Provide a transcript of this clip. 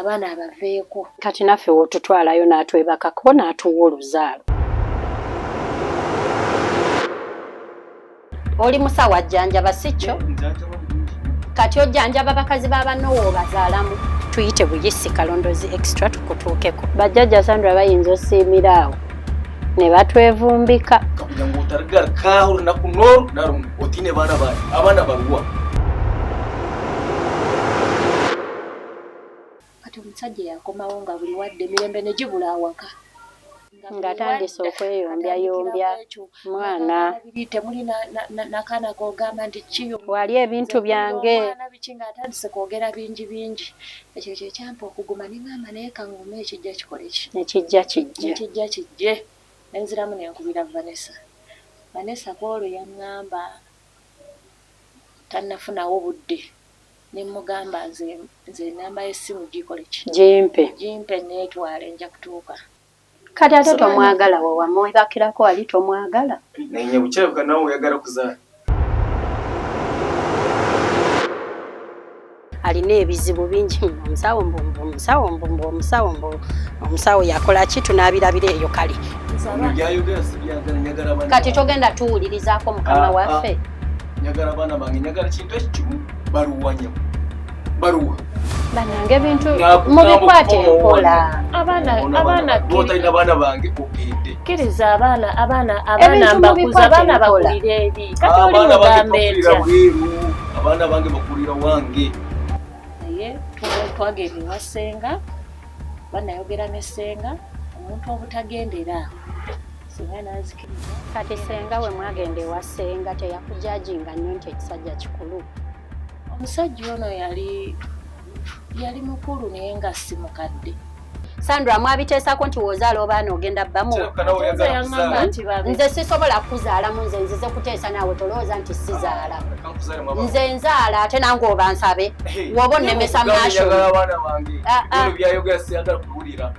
abaana abaveeko. Kati naffe wotutwalayo n'atwebakako n'atuwa oluzaalo. Oli musawo ajjanjaba si kyo? Kati ojjanjaba bakazi b'abanno w'obazaalamu. Tuyite buyisi Kalondozi Extra tukutuukeko. Bajjajja Sandra bayinza osiimira awo ne batwevumbika. Kakuja ng'otaragala kaaho olunaku n'olwo nalumu otine baana baani abaana baluwa. Kati omusajja yakomawo nga buli wadde emirembe ne gibula awaka. Ng'atandise okweyombyayombya mwana. Temuli n'akaana k'ogamba nti kiyo. Wali ebintu byange. Mwana biki ng'atandise kwogera bingi bingi. Ekyo kye kyampa okuguma ne ngamba naye kaŋŋume ekijja kikole ki? Ekijja kijje. Ekijja kijje. Ne nziramu ne nkubira Vanessa. Vanessa kwolwo yaŋŋamba tannafunawo budde. Ne mugamba nze ennamba y'essimu gikole ki? Gimpe neetwale nja kutuuka. Kati ate tomwagala we wamwebakirako wali tomwagala? Naye bukirabika nawe oyagala kuzaala. Alina ebizibu bingi. Omusawo yakola ki tunaabirabira eyo kale. Kati togenda tuwulirizaako mukama waffe. Njagala abaana bange njagala kintu ekikimu baluwanya. Baluwa. Banange bintu mubikwate enkola. Abaana botalina baana bange ogende. Kkiriza abaana mbakuza abaana bakulira eri. Kati oli mugamba etya? Abaana bange bakulira wange. Naye twagenda ewa ssenga, banayogera ne ssenga, omuntu obutagendera singa n'azikiriza. Kati ssenga we mwagenda ewa ssenga teyakujajinga nnyo nti ekisajja kikulu. Omusajja ono yali mukulu naye nga si mukadde. Sandra mwabiteesako nti w'ozaala obaana ogenda bbamu. Nze sisobola kuzaalamu nze nzize kuteesa naawe tolowooza nti sizaala. Nze nzaala ate nange oba nsabe. Woba onnemesa maasho. Abaana bange. Byayogera siyagala kuwulira.